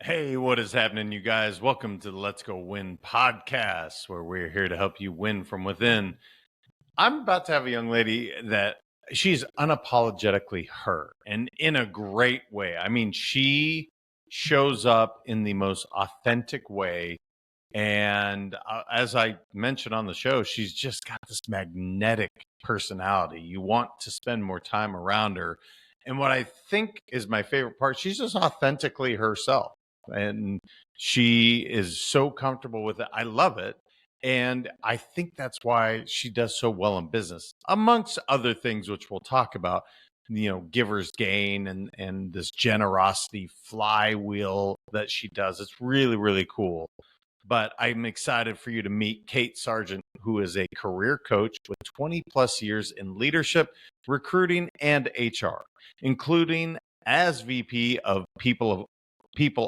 Hey, what is happening, you guys? Welcome to the Let's Go Win podcast, where we're here to help you win from within. I'm about to have a young lady that she's unapologetically her and in a great way. I mean, she shows up in the most authentic way. And as I mentioned on the show, she's just got this magnetic personality. You want to spend more time around her. And what I think is my favorite part, she's just authentically herself. And she is so comfortable with it. I love it. And I think that's why she does so well in business, amongst other things, which we'll talk about, giver's gain and this generosity flywheel that she does. It's really, really cool. But I'm excited for you to meet Kate Sargent, who is a career coach with 20 plus years in leadership, recruiting, and HR, including as VP of People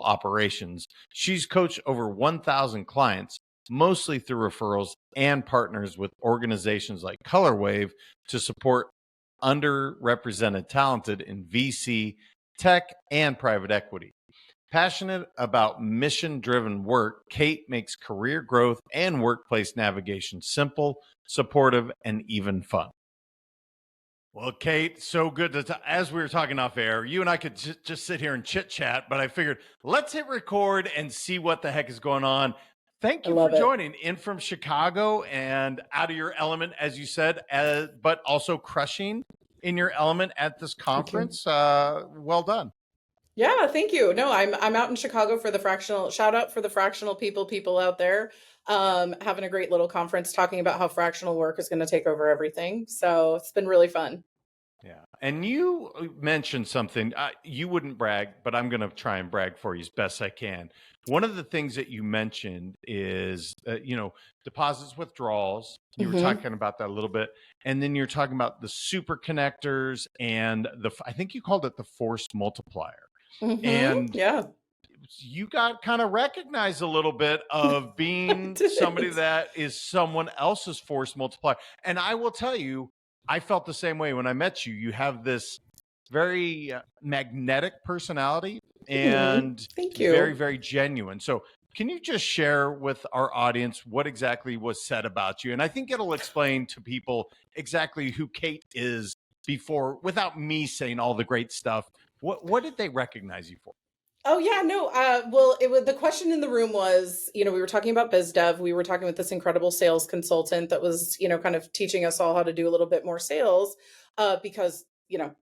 Operations. She's coached over 1,000 clients, mostly through referrals, and partners with organizations like Colorwave to support underrepresented talented in VC, tech, and private equity. Passionate about mission-driven work, Kate makes career growth and workplace navigation simple, supportive, and even fun. Well, Kate, so good to as we were talking off air, you and I could just sit here and chit-chat, but I figured let's hit record and see what the heck is going on. Thank you for joining in from Chicago and out of your element, as you said, but also crushing in your element at this conference. Well done. Yeah, thank you. No, I'm out in Chicago for the Fractional. Shout out for the Fractional people out there. Having a great little conference talking about how fractional work is going to take over everything. So it's been really fun. Yeah. And you mentioned something, you wouldn't brag, but I'm going to try and brag for you as best I can. One of the things that you mentioned is, deposits, withdrawals. You were talking about that a little bit. And then you're talking about the super connectors and I think you called it the force multiplier. And yeah, you got kind of recognized a little bit of being somebody that is someone else's force multiplier. And I will tell you, I felt the same way when I met you. You have this very magnetic personality and thank you. very, very genuine. So can you just share with our audience what exactly was said about you? And I think it'll explain to people exactly who Kate is before, without me saying all the great stuff. What did they recognize you for? Oh yeah, no. Well, it was the question in the room was, we were talking about biz dev. We were talking with this incredible sales consultant that was, kind of teaching us all how to do a little bit more sales, because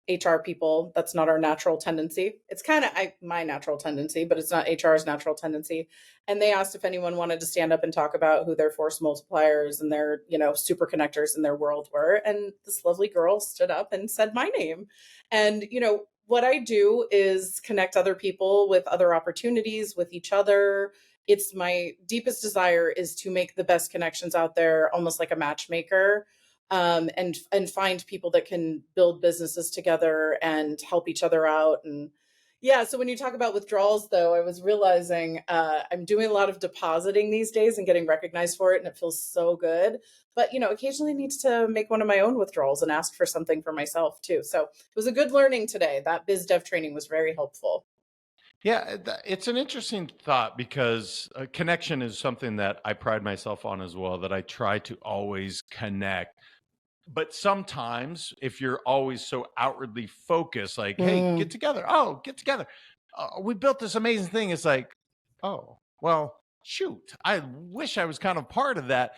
HR people, that's not our natural tendency. It's kind of my natural tendency, but it's not HR's natural tendency. And they asked if anyone wanted to stand up and talk about who their force multipliers and their, super connectors in their world were. And this lovely girl stood up and said my name. And, what I do is connect other people with other opportunities, with each other. It's my deepest desire is to make the best connections out there, almost like a matchmaker, and find people that can build businesses together and help each other out. And yeah, so when you talk about withdrawals, though, I was realizing I'm doing a lot of depositing these days and getting recognized for it, and it feels so good. But occasionally need to make one of my own withdrawals and ask for something for myself too. So it was a good learning today. That biz dev training was very helpful. Yeah, it's an interesting thought because connection is something that I pride myself on as well, that I try to always connect. But sometimes if you're always so outwardly focused, like, hey, get together. Oh, get together. We built this amazing thing. It's like, oh, well, shoot, I wish I was kind of part of that.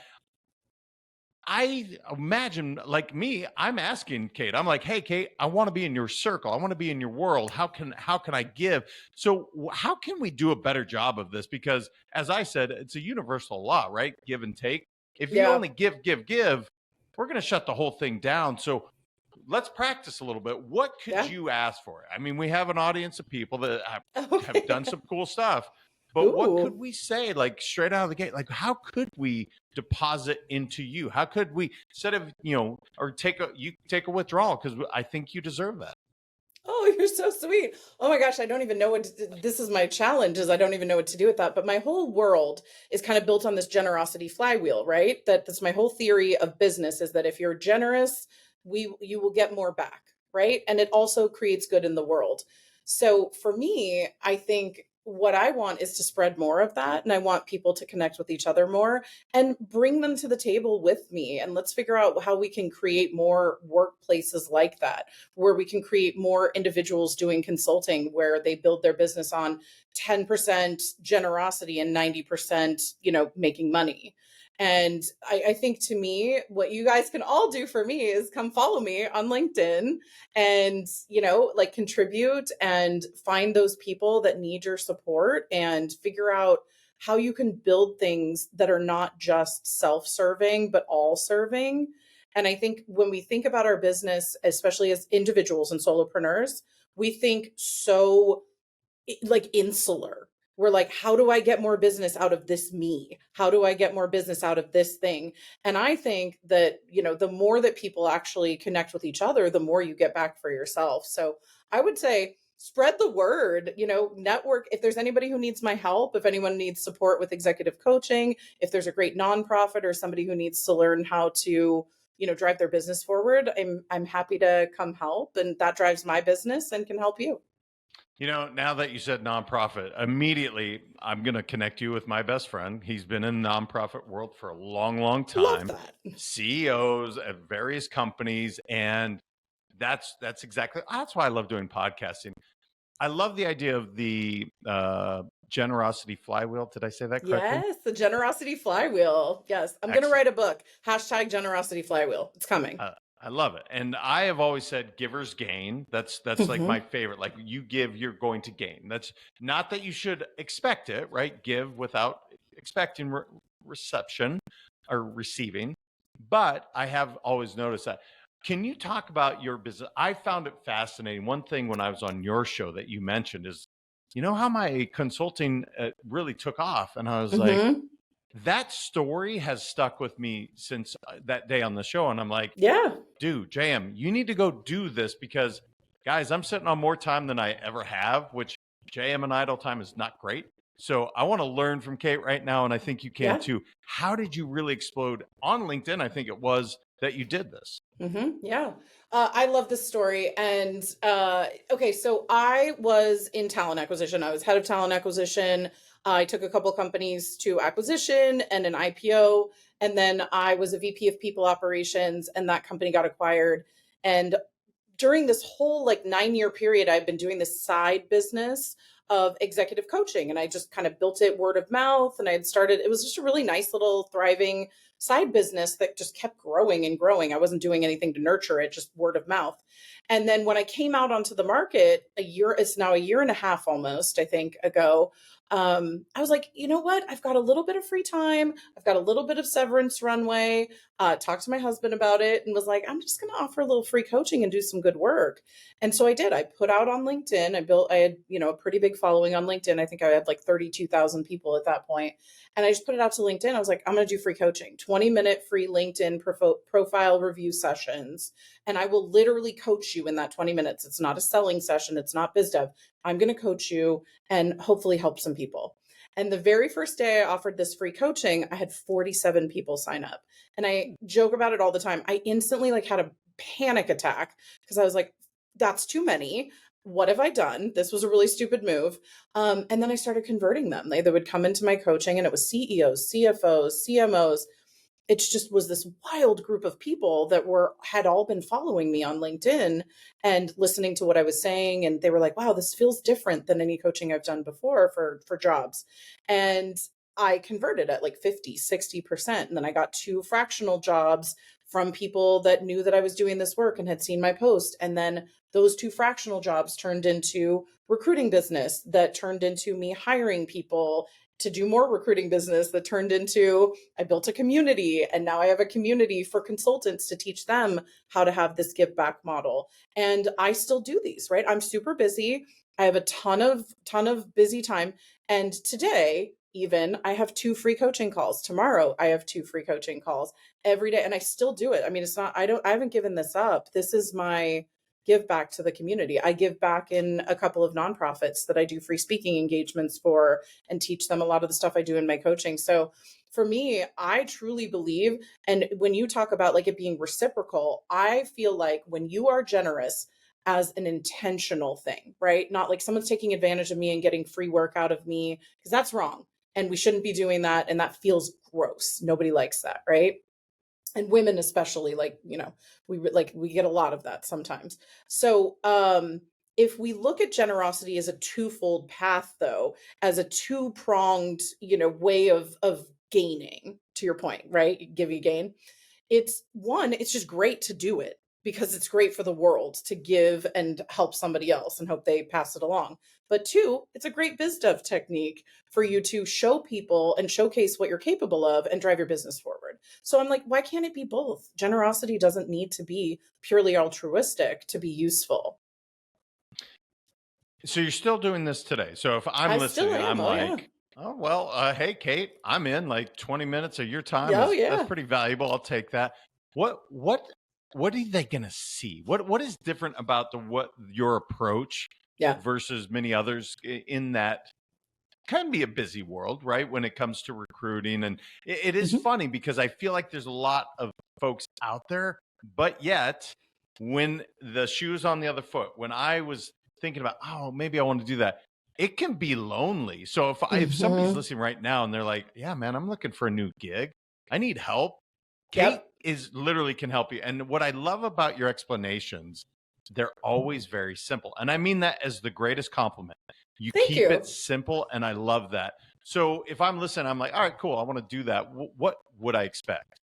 I imagine, like me, I'm asking Kate. I'm like, "Hey, Kate, I want to be in your circle. I want to be in your world. How can I give?" So, how can we do a better job of this? Because, as I said, it's a universal law, right? Give and take. If you only give, we're going to shut the whole thing down. So, let's practice a little bit. What could you ask for? I mean, we have an audience of people that have done some cool stuff. But what could we say, like straight out of the gate? Like, how could we deposit into you? How could we, instead of, or take a withdrawal, because I think you deserve that. Oh, you're so sweet. Oh my gosh, I don't even know what this is. My challenge is I don't even know what to do with that. But my whole world is kind of built on this generosity flywheel, right? That's my whole theory of business, is that if you're generous, you will get more back, right? And it also creates good in the world. So for me, I think what I want is to spread more of that. And I want people to connect with each other more and bring them to the table with me. And let's figure out how we can create more workplaces like that, where we can create more individuals doing consulting, where they build their business on 10% generosity and 90%, making money. And I think, to me, what you guys can all do for me is come follow me on LinkedIn and, like, contribute and find those people that need your support and figure out how you can build things that are not just self-serving, but all serving. And I think when we think about our business, especially as individuals and solopreneurs, we think so like insular. We're like, how do I get more business out of this me? How do I get more business out of this thing? And I think that, the more that people actually connect with each other, the more you get back for yourself. So I would say spread the word, network. If there's anybody who needs my help, if anyone needs support with executive coaching, if there's a great nonprofit or somebody who needs to learn how to, drive their business forward, I'm happy to come help. And that drives my business and can help you. Now that you said nonprofit, immediately I'm going to connect you with my best friend. He's been in the nonprofit world for a long, long time. Love that. CEOs at various companies. And that's why I love doing podcasting. I love the idea of the Generosity Flywheel. Did I say that correctly? Yes, the Generosity Flywheel. Yes, I'm going to write a book. # Generosity Flywheel. It's coming. I love it. And I have always said givers gain. That's like my favorite. Like, you give, you're going to gain. That's not that you should expect it, right? Give without expecting reception or receiving. But I have always noticed that. Can you talk about your business? I found it fascinating. One thing when I was on your show that you mentioned is, how my consulting really took off. And I was like, that story has stuck with me since that day on the show. And I'm like, yeah, dude, JM, you need to go do this, because, guys, I'm sitting on more time than I ever have, which JM and idle time is not great. So I want to learn from Kate right now. And I think you can too. How did you really explode on LinkedIn? I think it was that you did this. Yeah. I love this story. And okay, so I was in talent acquisition. I was head of talent acquisition. I took a couple companies to acquisition and an IPO. And then I was a VP of people operations, and that company got acquired. And during this whole 9-year period, I've been doing this side business of executive coaching, and I just kind of built it word of mouth. And I had started, it was just a really nice little thriving side business that just kept growing and growing. I wasn't doing anything to nurture it, just word of mouth. And then when I came out onto the market it's now a year and a half almost, I think, ago, I was like, you know what? I've got a little bit of free time. I've got a little bit of severance runway. Talked to my husband about it and was like, I'm just going to offer a little free coaching and do some good work. And so I did. I put out on LinkedIn. I had, a pretty big following on LinkedIn. I think I had 32,000 people at that point. And I just put it out to LinkedIn. I was like, I'm going to do free coaching, 20-minute free LinkedIn profile review sessions. And I will literally coach you in that 20 minutes. It's not a selling session. It's not biz dev. I'm going to coach you and hopefully help some people. And the very first day I offered this free coaching, I had 47 people sign up. And I joke about it all the time. I instantly had a panic attack because I was like, that's too many. What have I done? This was a really stupid move. And then I started converting them. They would come into my coaching, and it was CEOs, CFOs, CMOs. It just was this wild group of people that had all been following me on LinkedIn and listening to what I was saying. And they were like, wow, this feels different than any coaching I've done before for jobs. And I converted at 50, 60%. And then I got 2 fractional jobs from people that knew that I was doing this work and had seen my post. And then those 2 fractional jobs turned into recruiting business that turned into me hiring people to do more recruiting business that turned into, I built a community, and now I have a community for consultants to teach them how to have this give back model. And I still do these, right? I'm super busy. I have a ton of busy time. And today, even, I have 2 free coaching calls. Tomorrow, I have 2 free coaching calls every day. And I still do it. I mean, I haven't given this up. This is my give back to the community. I give back in a couple of nonprofits that I do free speaking engagements for and teach them a lot of the stuff I do in my coaching. So for me, I truly believe, and when you talk about it being reciprocal, I feel like when you are generous, as an intentional thing, right? Not like someone's taking advantage of me and getting free work out of me, because that's wrong. And we shouldn't be doing that. And that feels gross. Nobody likes that, right? And women especially, like, we get a lot of that sometimes. So if we look at generosity as a twofold path, though, as a two-pronged way of gaining, to your point, right? Give you gain. It's one, it's just great to do it because it's great for the world to give and help somebody else and hope they pass it along. But two, it's a great biz dev technique for you to show people and showcase what you're capable of and drive your business forward. So I'm like, why can't it be both? Generosity doesn't need to be purely altruistic to be useful. So you're still doing this today. So if I'm I listening, still am. I'm Oh, yeah. like, oh, well, hey, Kate, I'm in. Like 20 minutes of your time Oh, is yeah. that's pretty valuable. I'll take that. What are they going to see? What is different about what your approach Yeah. versus many others in that can be a busy world, right? When it comes to recruiting. And it is funny because I feel like there's a lot of folks out there, but yet when the shoe's on the other foot, when I was thinking about, oh, maybe I want to do that, it can be lonely. So if somebody's listening right now and they're like, yeah, man, I'm looking for a new gig, I need help. Kate is literally can help you. And what I love about your explanations, they're always very simple. And I mean that as the greatest compliment. You keep it simple, and I love that. So if I'm listening, I'm like, all right, cool. I want to do that. What would I expect?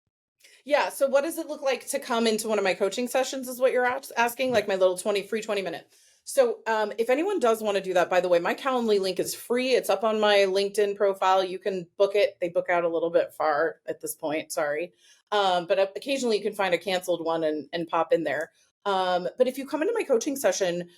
Yeah. So what does it look like to come into one of my coaching sessions is what you're asking, like my little free 20 minute. So if anyone does want to do that, by the way, my Calendly link is free. It's up on my LinkedIn profile. You can book it. They book out a little bit far at this point. Sorry. But occasionally you can find a canceled one and pop in there. But if you come into my coaching session,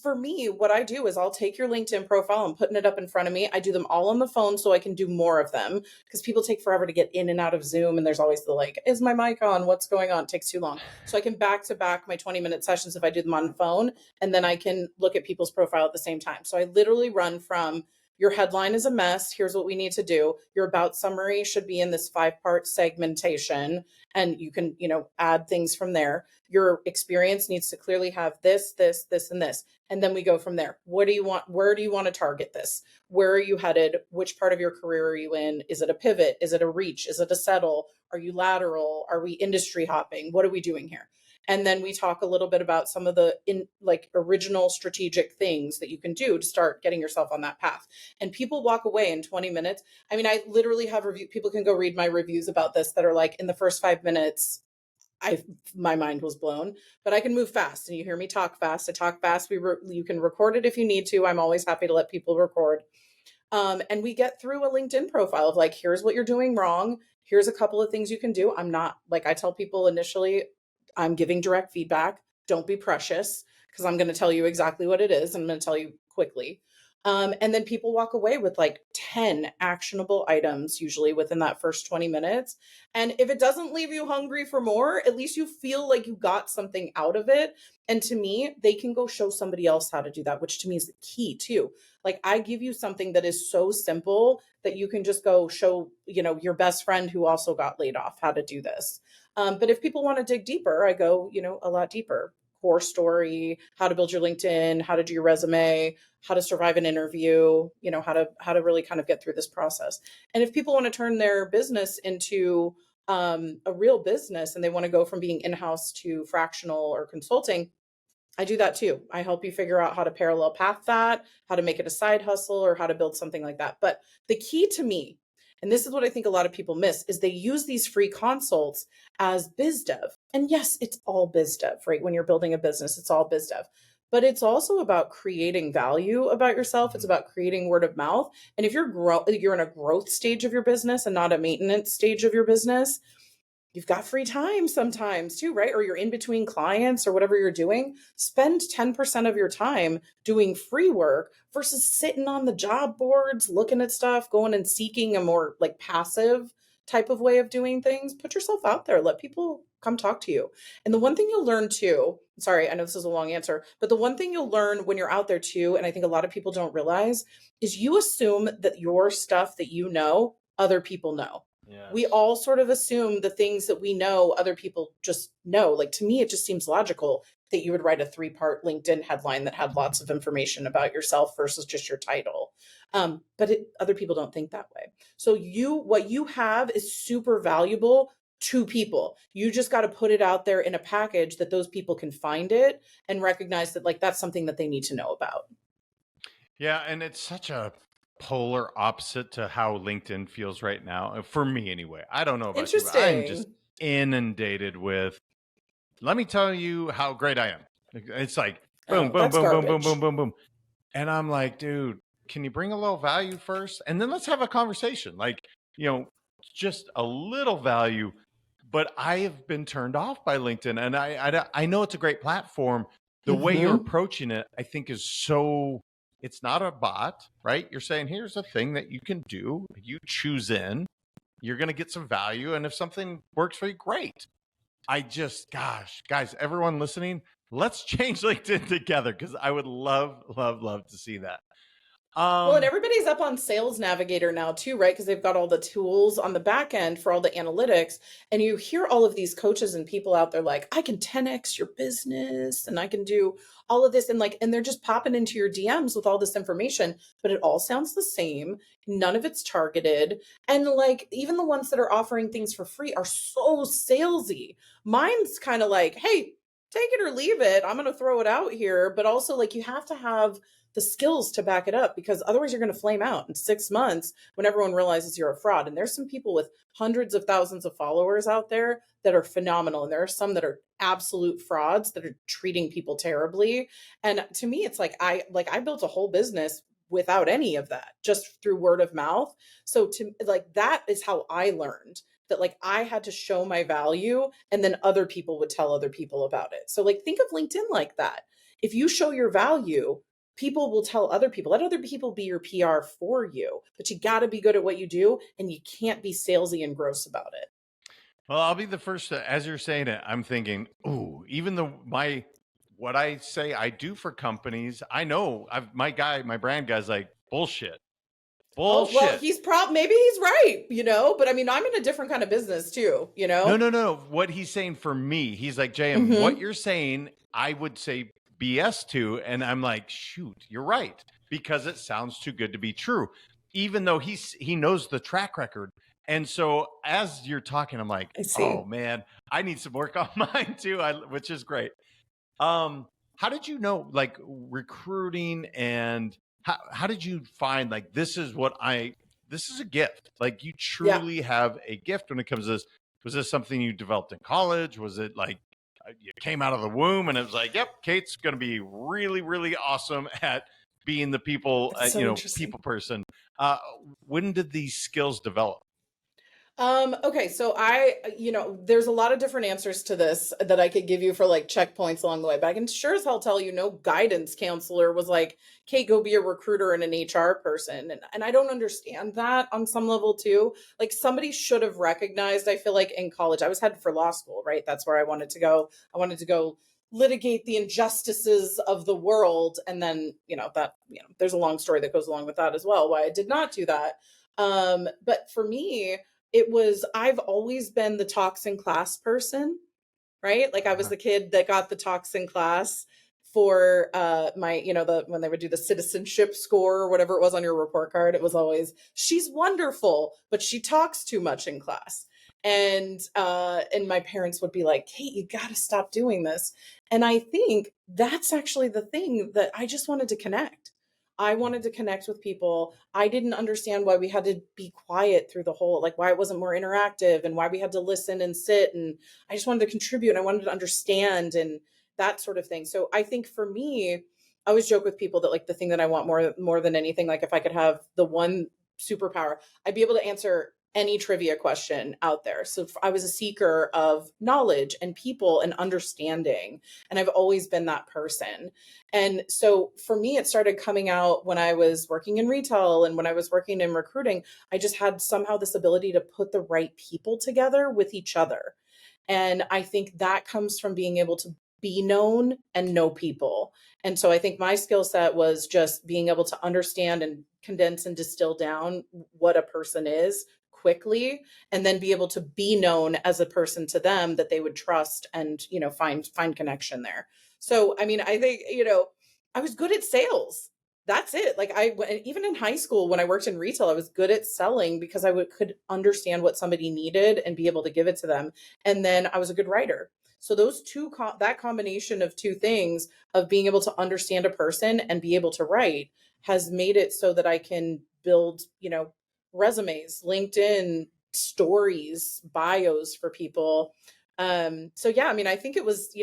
for me, what I do is I'll take your LinkedIn profile and putting it up in front of me. I do them all on the phone so I can do more of them because people take forever to get in and out of Zoom. And there's always the like, is my mic on? What's going on? It takes too long. So I can back to back my 20-minute sessions if I do them on the phone, and then I can look at people's profile at the same time. So I literally run from your headline is a mess. Here's what we need to do. Your about summary should be in this 5-part segmentation, and you can, add things from there. Your experience needs to clearly have this, this, this, and this. And then we go from there. What do you want? Where do you want to target this? Where are you headed? Which part of your career are you in? Is it a pivot? Is it a reach? Is it a settle? Are you lateral? Are we industry hopping? What are we doing here? And then we talk a little bit about some of the original strategic things that you can do to start getting yourself on that path. And people walk away in 20 minutes. I mean, I literally have people can go read my reviews about this that are like, in the first 5 minutes, my mind was blown, but I can move fast, and you hear me talk fast. I talk fast. You can record it if you need to. I'm always happy to let people record. And we get through a LinkedIn profile of like, here's what you're doing wrong. Here's a couple of things you can do. I'm not like, I tell people initially, I'm giving direct feedback. Don't be precious, because I'm going to tell you exactly what it is. I'm going to tell you quickly. And then people walk away with like 10 actionable items, usually within that first 20 minutes. And if it doesn't leave you hungry for more, at least you feel like you got something out of it. And to me, they can go show somebody else how to do that, which to me is the key too. Like, I give you something that is so simple that you can just go show, your best friend who also got laid off how to do this. But if people want to dig deeper, I go, a lot deeper. Core story, how to build your LinkedIn, how to do your resume, how to survive an interview, how to really kind of get through this process. And if people want to turn their business into a real business, and they want to go from being in-house to fractional or consulting, I do that too. I help you figure out how to parallel path that, how to make it a side hustle, or how to build something like that. But the key to me, and this is what I think a lot of people miss, is they use these free consults as biz dev. And yes, it's all biz dev, right? When you're building a business, it's all biz dev. But it's also about creating value about yourself. It's about creating word of mouth. And if you're in a growth stage of your business and not a maintenance stage of your business, you've got free time sometimes too, right? Or you're in between clients or whatever you're doing. Spend 10% of your time doing free work versus sitting on the job boards, looking at stuff, going and seeking a more like passive type of way of doing things. Put yourself out there. Let people come talk to you. And the one thing you'll learn too, sorry, I know this is a long answer, but the one thing you'll learn when you're out there too, and I think a lot of people don't realize, is you assume that your stuff that you know, other people know. Yes. We all sort of assume the things that we know other people just know. Like, to me, it just seems logical. that you would write a 3-part LinkedIn headline that had lots of information about yourself versus just your title. But other people don't think that way. So what you have is super valuable to people. You just got to put it out there in a package that those people can find it and recognize that like that's something that they need to know about. Yeah, and it's such a polar opposite to how LinkedIn feels right now. For me anyway. I don't know about you, but I'm just Interesting. inundated with, let me tell you how great I am. It's like boom, Oh, boom, that's boom, boom, boom, boom, garbage. boom, boom. And I'm like, dude, can you bring a little value first? And then let's have a conversation. Like, just a little value. But I have been turned off by LinkedIn. And I know it's a great platform. The way you're Mm-hmm. approaching it, I think is so, it's not a bot, right? You're saying, here's a thing that you can do. You choose in, you're going to get some value. And if something works for you, great. Gosh, guys, everyone listening, let's change LinkedIn together because I would love, love, love to see that. Well, and everybody's up on Sales Navigator now too, right? Because they've got all the tools on the back end for all the analytics. And you hear all of these coaches and people out there like, I can 10x your business and I can do all of this. And they're just popping into your DMs with all this information, but it all sounds the same. None of it's targeted. And like, even the ones that are offering things for free are so salesy. Mine's kind of like, hey, take it or leave it. I'm going to throw it out here. But also, like, you have to have the skills to back it up because otherwise you're going to flame out in 6 months when everyone realizes you're a fraud. And there's some people with hundreds of thousands of followers out there that are phenomenal. And there are some that are absolute frauds that are treating people terribly. And to me, it's like I built a whole business without any of that, just through word of mouth. So to like, that is how I learned that like I had to show my value and then other people would tell other people about it. So like think of LinkedIn like that. If you show your value, people will tell other people. Let other people be your PR for you, but you got to be good at what you do and you can't be salesy and gross about it. Well, I'll be the first to, as you're saying it, I'm thinking, ooh, even though what I say I do for companies, I know my brand guy's like, bullshit. Oh, well, Bullshit. maybe he's right, but I mean, I'm in a different kind of business too. No. What he's saying for me, he's like, JM, what Mm-hmm. you're saying, I would say BS to. And I'm like, shoot, you're right. Because it sounds too good to be true. Even though he knows the track record. And so as you're talking, I'm like, I oh see. man, I need some work on mine too, which is great. How did you know, like, recruiting, and how did you find like this is a gift? Like, you Yeah. truly have a gift when it comes to this. Was this something you developed in college? Was it like you came out of the womb and it was like, yep, Kate's going to be really, really awesome at being the It's so interesting. people person? Uh, when did these skills develop? Okay, so there's a lot of different answers to this that I could give you for like checkpoints along the way, but I can sure as hell tell you no guidance counselor was like, Kate, go be a recruiter and an HR person. And I don't understand that on some level too. Like somebody should have recognized, I feel like in college, I was headed for law school, right? That's where I wanted to go. I wanted to go litigate the injustices of the world. And then, there's a long story that goes along with that as well, why I did not do that. But for me, I've always been the talks in class person, right? Like I was Uh, the kid that got the talks in class for my, when they would do the citizenship score or whatever it was on your report card, it was always, she's wonderful, but she talks too much in class. And my parents would be like, Kate, you got to stop doing this. And I think that's actually the thing that I just wanted to connect. I wanted to connect with people. I didn't understand why we had to be quiet through the whole, like why it wasn't more interactive and why we had to listen and sit. And I just wanted to contribute and I wanted to understand and that sort of thing. So I think for me, I always joke with people that like the thing that I want more than anything, like if I could have the one superpower, I'd be able to answer any trivia question out there. So I was a seeker of knowledge and people and understanding. And I've always been that person. And so for me, it started coming out when I was working in retail and when I was working in recruiting. I just had somehow this ability to put the right people together with each other. And I think that comes from being able to be known and know people. And so I think my skill set was just being able to understand and condense and distill down what a person is quickly and then be able to be known as a person to them that they would trust and find connection there. So, I mean, I think, I was good at sales. That's it. Like even in high school, when I worked in retail, I was good at selling because could understand what somebody needed and be able to give it to them. And then I was a good writer. So those that combination of two things of being able to understand a person and be able to write has made it so that I can build, resumes, LinkedIn stories, bios for people. So yeah, I mean, I think it was,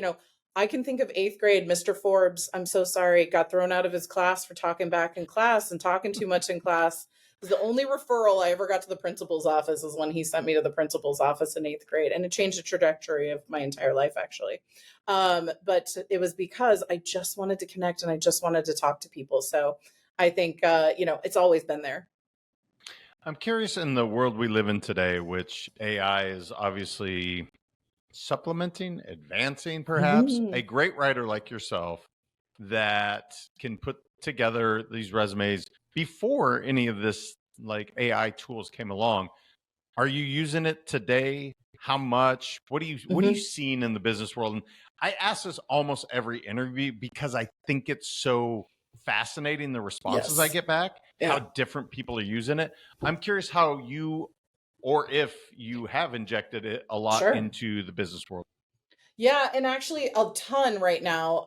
I can think of eighth grade, Mr. Forbes, I'm so sorry, got thrown out of his class for talking back in class and talking too much in class. It was the only referral I ever got to the principal's office is when he sent me to the principal's office in eighth grade. And it changed the trajectory of my entire life, actually. But it was because I just wanted to connect and I just wanted to talk to people. So I think, it's always been there. I'm curious, in the world we live in today, which AI is obviously supplementing, advancing, perhaps, a great writer like yourself that can put together these resumes before any of this like AI tools came along. Are you using it today? How much? What are you seeing in the business world? And I ask this almost every interview because I think it's so fascinating, the responses I get back, how different people are using it. I'm curious how you, or if you have injected it a lot into the business world. Yeah, and actually a ton right now.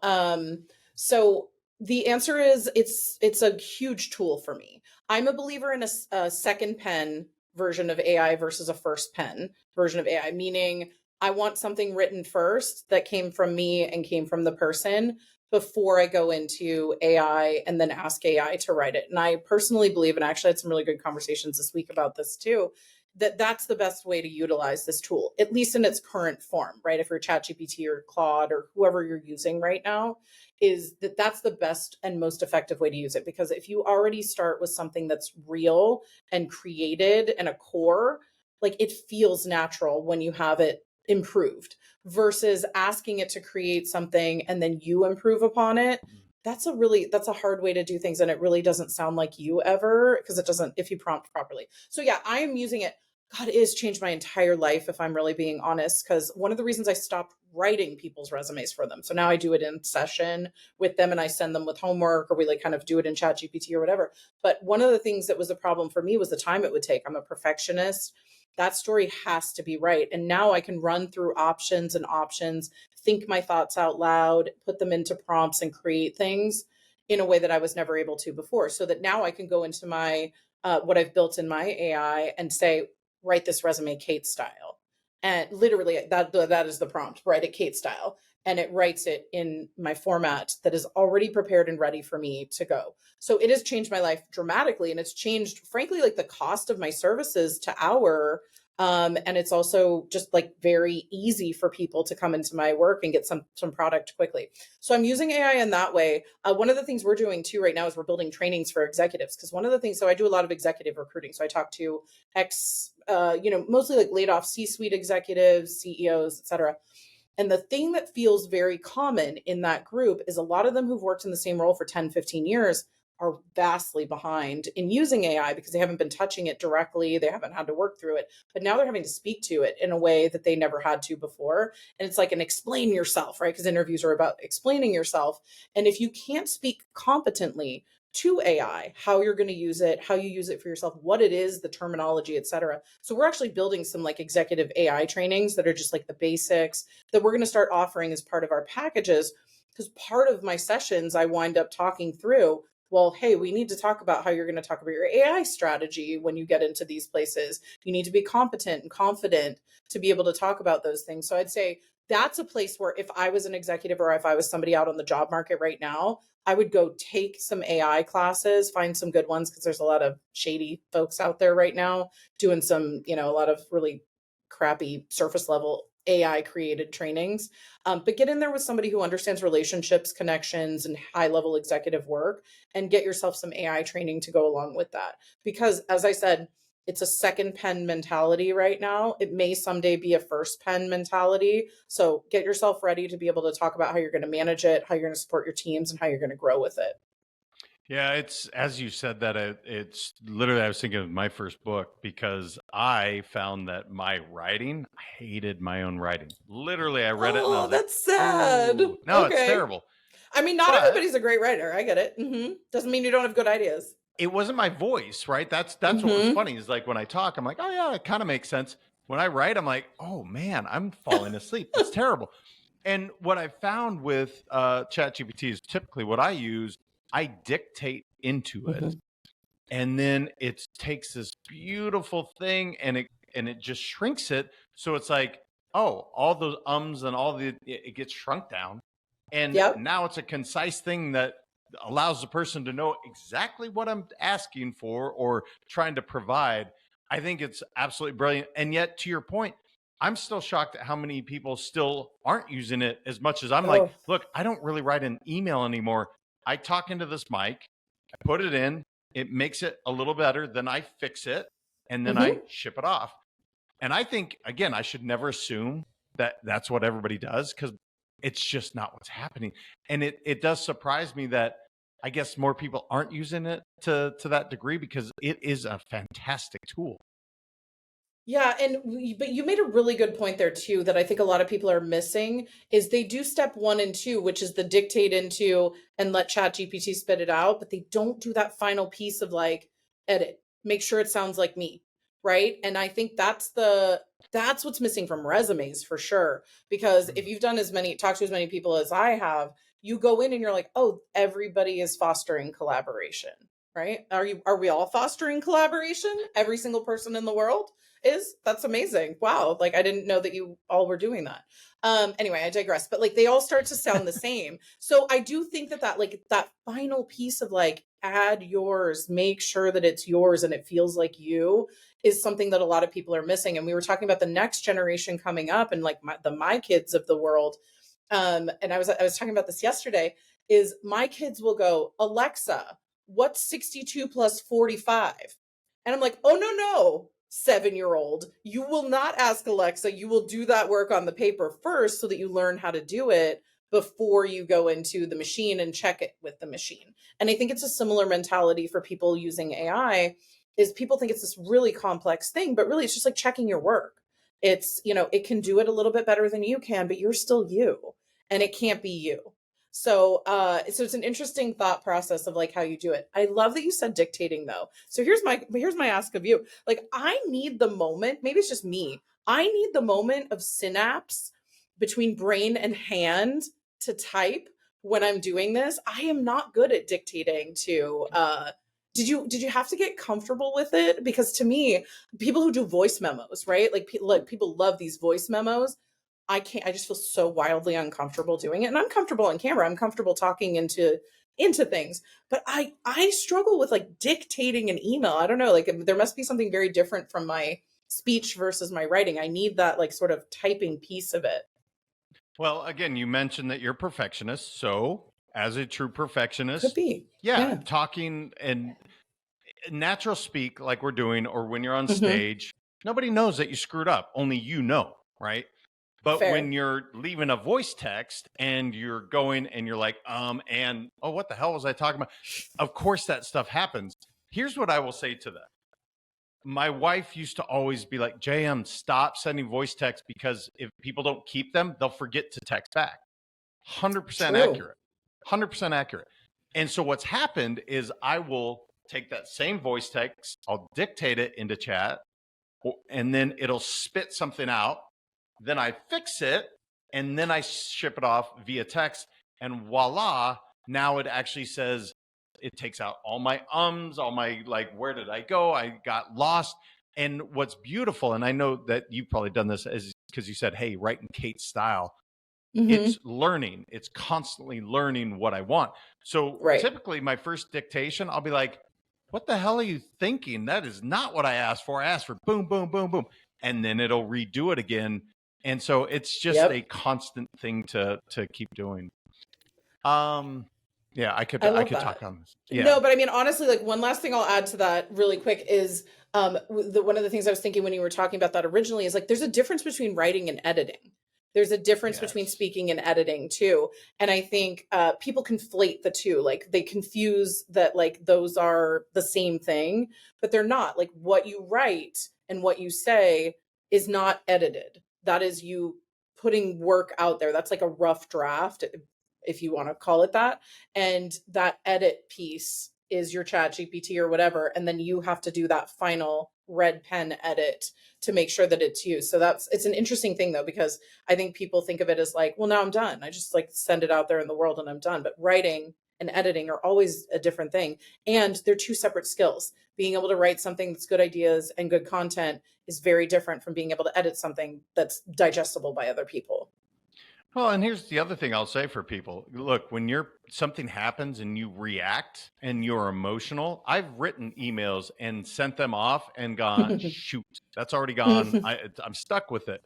So the answer is it's a huge tool for me. I'm a believer in a second pen version of AI versus a first pen version of AI, meaning I want something written first that came from me and came from the person before I go into AI and then ask AI to write it. And I personally believe, and I actually had some really good conversations this week about this too, that that's the best way to utilize this tool, at least in its current form, right? If you're ChatGPT or Claude or whoever you're using right now, is that's the best and most effective way to use it. Because if you already start with something that's real and created and a core, like it feels natural when you have it improved versus asking it to create something and then you improve upon it. That's a hard way to do things. And it really doesn't sound like you ever, because it doesn't, if you prompt properly. So yeah, I am using it. God, it has changed my entire life, if I'm really being honest, because one of the reasons I stopped writing people's resumes for them. So now I do it in session with them and I send them with homework, or we like kind of do it in ChatGPT or whatever. But one of the things that was a problem for me was the time it would take. I'm a perfectionist. That story has to be right. And now I can run through options and options, think my thoughts out loud, put them into prompts and create things in a way that I was never able to before. So that now I can go into my, what I've built in my AI and say, write this resume Kate style. And literally that is the prompt, write it Kate style. And it writes it in my format that is already prepared and ready for me to go. So it has changed my life dramatically. And it's changed, frankly, like the cost of my services to hour. And it's also just like very easy for people to come into my work and get some product quickly. So I'm using AI in that way. One of the things we're doing too right now is we're building trainings for executives. Because one of the things, so I do a lot of executive recruiting. So I talk to mostly like laid off C-suite executives, CEOs, et cetera. And the thing that feels very common in that group is a lot of them who've worked in the same role for 10, 15 years are vastly behind in using AI because they haven't been touching it directly. They haven't had to work through it, but now they're having to speak to it in a way that they never had to before. And it's like an explain yourself, right? Because interviews are about explaining yourself. And if you can't speak competently to AI, how you're going to use it, how you use it for yourself, what it is, the terminology, et cetera. So we're actually building some like executive AI trainings that are just like the basics that we're going to start offering as part of our packages. Because part of my sessions, I wind up talking through, well, hey, we need to talk about how you're going to talk about your AI strategy when you get into these places. You need to be competent and confident to be able to talk about those things. So I'd say that's a place where if I was an executive or if I was somebody out on the job market right now, I would go take some AI classes, find some good ones, because there's a lot of shady folks out there right now doing some, a lot of really crappy surface level AI created trainings. But get in there with somebody who understands relationships, connections, and high level executive work, and get yourself some AI training to go along with that. Because as I said, it's a second pen mentality right now. It may someday be a first pen mentality. So get yourself ready to be able to talk about how you're going to manage it, how you're going to support your teams, and how you're going to grow with it. Yeah, it's as you said that it's literally I was thinking of my first book because I found that my writing, I hated my own writing. Literally, I read it and I Oh, was like, that's sad. "Ooh, no, it's Okay. terrible." I mean, not But everybody's a great writer. I get it. Doesn't mean you don't have good ideas. it wasn't my voice, right? That's what was hmm funny is like when I talk, I'm like, "Oh yeah, it kind of makes sense." When I write, I'm like, "Oh man, I'm falling asleep. It's terrible." And what I found with ChatGPT is typically what I use, I dictate into it, hmm and then it takes this beautiful thing and it just shrinks it, so it's like, oh, all those ums and all the it gets shrunk down, and Yep. now it's a concise thing that allows the person to know exactly what I'm asking for or trying to provide. I think it's absolutely brilliant, and yet to your point, I'm still shocked at how many people still aren't using it as much as I'm like, Oh. look, I don't really write an email anymore. I talk into this mic, I put it in, it makes it a little better, then I fix it, and then I hmm ship it off. And I think, again, I should never assume that that's what everybody does because it's just not what's happening. And it does surprise me that I guess more people aren't using it to that degree because it is a fantastic tool. Yeah, and but you made a really good point there too that I think a lot of people are missing is they do step 1 and 2, which is the dictate into and let ChatGPT spit it out, but they don't do that final piece of like edit, make sure it sounds like me, right? And I think that's what's missing from resumes for sure. Because if you've done as many talked to as many people as I have, you go in and you're like, oh, everybody is fostering collaboration, right? Are we all fostering collaboration? Every single person in the world? Is that's amazing. Wow. Like I didn't know that you all were doing that. Anyway, I digress, but like they all start to sound the same. So I do think that like that final piece of like add yours, make sure that it's yours and it feels like you is something that a lot of people are missing. And we were talking about the next generation coming up and like my kids of the world. And I was talking about this yesterday is my kids will go, Alexa, what's 62 plus 45? And I'm like, oh, no, 7-year-old. You will not ask Alexa. You will do that work on the paper first so that you learn how to do it before you go into the machine and check it with the machine. And I think it's a similar mentality for people using AI is people think it's this really complex thing, but really it's just like checking your work. It's, it can do it a little bit better than you can, but you're still you and it can't be you. So it's an interesting thought process of like how you do it. I love that you said dictating though. So here's my ask of you. Like I need the moment, maybe it's just me. I need the moment of synapse between brain and hand to type when I'm doing this. I am not good at dictating to did you have to get comfortable with it? Because to me, people who do voice memos, right? Like people love these voice memos. I can't, I just feel so wildly uncomfortable doing it. And I'm comfortable on camera. I'm comfortable talking into things. But I struggle with like dictating an email. I don't know, like there must be something very different from my speech versus my writing. I need that like sort of typing piece of it. Well, again, you mentioned that you're a perfectionist. So, as a true Could perfectionist, be. yeah, Yeah. talking and natural speak like we're doing, or when you're on hmm stage, nobody knows that you screwed up. Only you know, right? But when Fair. you're leaving a voice text and you're going and you're like, and oh, what the hell was I talking about? Of course, that stuff happens. Here's what I will say to that. My wife used to always be like, JM, stop sending voice texts because if people don't keep them, they'll forget to text back. 100% True. accurate. 100% accurate. And so what's happened is I will take that same voice text, I'll dictate it into chat, and then it'll spit something out. Then I fix it, and then I ship it off via text. And voila, now it actually says, it takes out all my all my like, where did I go? I got lost. And what's beautiful, and I know that you've probably done this is because you said, hey, write in Kate's style. hmm It's learning, it's constantly learning what I want. So Right. typically, my first dictation, I'll be like, what the hell are you thinking? That is not what I asked for. I asked for boom, boom, boom, boom. And then it'll redo it again. And so it's just a Yep. constant thing to keep doing. Yeah, I I love could talk that. on this. Yeah. No, but I mean, honestly, like one last thing I'll add to that really quick is one of the things I was thinking when you were talking about that originally is like there's a difference between writing and editing. There's a difference between Yes. speaking and editing too. And I think people conflate the two. Like they confuse that like those are the same thing, but they're not. Like what you write and what you say is not edited. That is you putting work out there. That's like a rough draft, if you want to call it that. And that edit piece is your chat GPT or whatever. And then you have to do that final red pen edit to make sure that it's you. So it's an interesting thing though, because I think people think of it as like, well, now I'm done. I just like send it out there in the world and I'm done. But writing and editing are always a different thing. And they're two separate skills. Being able to write something that's good ideas and good content is very different from being able to edit something that's digestible by other people. Well, and here's the other thing I'll say for people. Look, when something happens and you react and you're emotional, I've written emails and sent them off and gone, shoot, that's already gone. I'm stuck with it.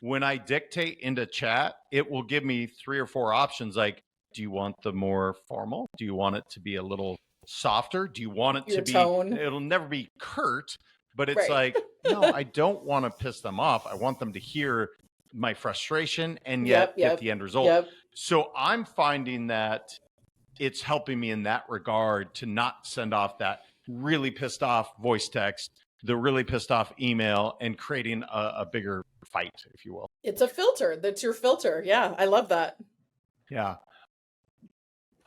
When I dictate into chat, it will give me 3 or 4 options like, do you want the more formal? Do you want it to be a little softer? Do you want it Your to be, tone. it'll never be curt, but it's Right. like, no, I don't want to piss them off. I want them to hear my frustration and yet get the end result. Yep. So I'm finding that it's helping me in that regard to not send off that really pissed off voice text, the really pissed off email, and creating a bigger fight, if you will. It's a filter. That's your filter. Yeah, I love that. Yeah.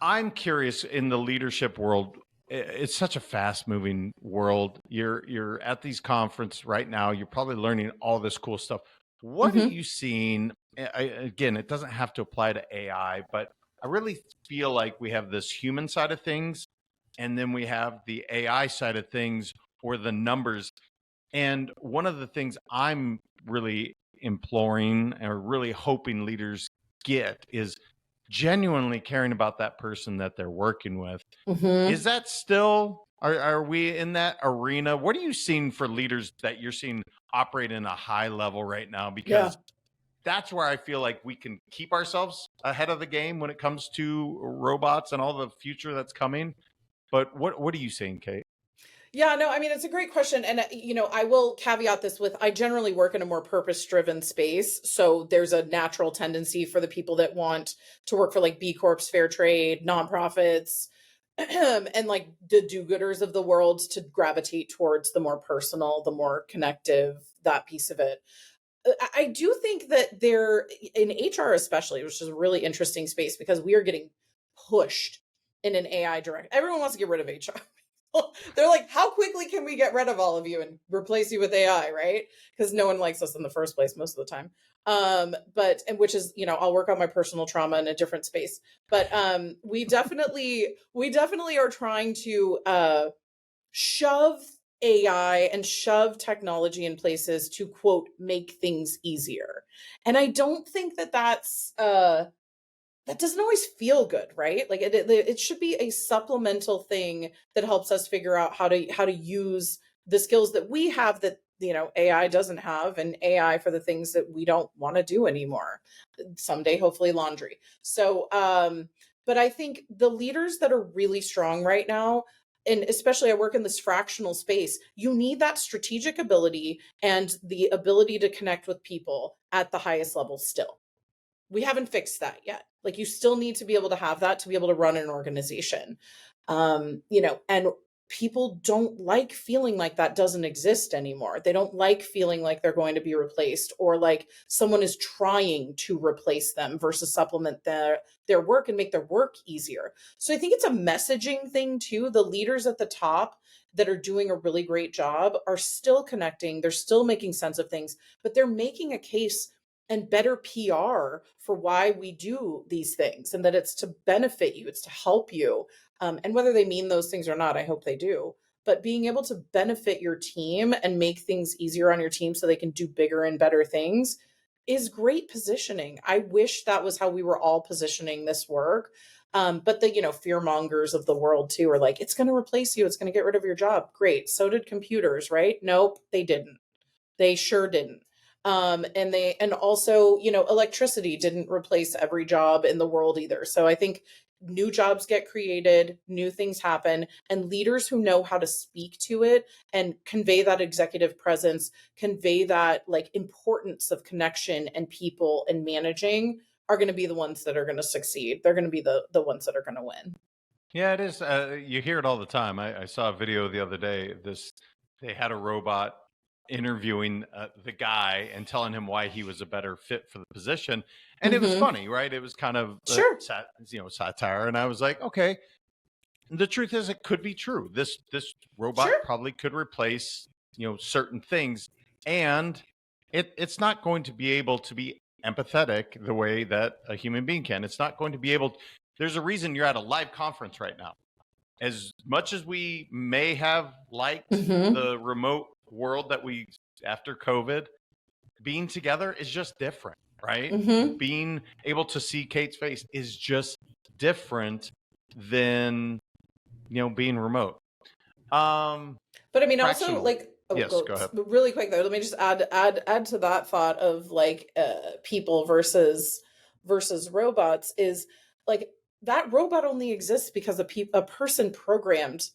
I'm curious in the leadership world. It's such a fast moving world. You're at these conferences right now. You're probably learning all this cool stuff. What are you seeing? Again, it doesn't have to apply to AI, but I really feel like we have this human side of things, and then we have the AI side of things, or the numbers. And one of the things I'm really imploring or really hoping leaders get is genuinely caring about that person that they're working with. Is that still, are we in that arena? What are you seeing for leaders that you're seeing operate in a high level right now? Because that's where I feel like we can keep ourselves ahead of the game when it comes to robots and all the future that's coming. But what are you seeing, Kate? Yeah, no, I mean, it's a great question. And, I will caveat this with I generally work in a more purpose driven space. So there's a natural tendency for the people that want to work for like B Corps, fair trade, nonprofits, and like the do gooders of the world to gravitate towards the more personal, the more connective, that piece of it. I do think that there, in HR especially, which is a really interesting space because we are getting pushed in an AI direction. Everyone wants to get rid of HR. They're like, how quickly can we get rid of all of you and replace you with AI, right? Because no one likes us in the first place most of the time. And which is, I'll work on my personal trauma in a different space. But we definitely are trying to shove AI and shove technology in places to quote make things easier. And I don't think that that doesn't always feel good, right? Like it should be a supplemental thing that helps us figure out how to use the skills that we have that AI doesn't have, and AI for the things that we don't want to do anymore. Someday, hopefully, laundry. So, but I think the leaders that are really strong right now, and especially I work in this fractional space, you need that strategic ability and the ability to connect with people at the highest level still. We haven't fixed that yet. Like you still need to be able to have that to be able to run an organization. And people don't like feeling like that doesn't exist anymore. They don't like feeling like they're going to be replaced or like someone is trying to replace them versus supplement their work and make their work easier. So I think it's a messaging thing too. The leaders at the top that are doing a really great job are still connecting. They're still making sense of things, but they're making a case and better PR for why we do these things and that it's to benefit you, it's to help you. And whether they mean those things or not, I hope they do. But being able to benefit your team and make things easier on your team so they can do bigger and better things is great positioning. I wish that was how we were all positioning this work. But the, fear mongers of the world too are like, it's going to replace you. It's going to get rid of your job. Great. So did computers, right? Nope, they didn't. They sure didn't. And also, electricity didn't replace every job in the world either. So I think new jobs get created, new things happen, and leaders who know how to speak to it and convey that executive presence, convey that like importance of connection and people and managing are going to be the ones that are going to succeed. They're going to be the ones that are going to win. Yeah, it is. You hear it all the time. I saw a video the other day. They had a robot interviewing the guy and telling him why he was a better fit for the position, and it was funny, right? It was kind of Sure. satire, and I was like, okay. The truth is, it could be true. This robot Sure. probably could replace certain things, and it's not going to be able to be empathetic the way that a human being can. It's not going to be able. There's a reason you're at a live conference right now. As much as we may have liked the remote world that we after COVID, being together is just different, right? Being able to see Kate's face is just different than being remote. But I mean, Fractional. also like, yes, go ahead. Really quick though, let me just add to that thought of like people versus robots is like that robot only exists because a person programmed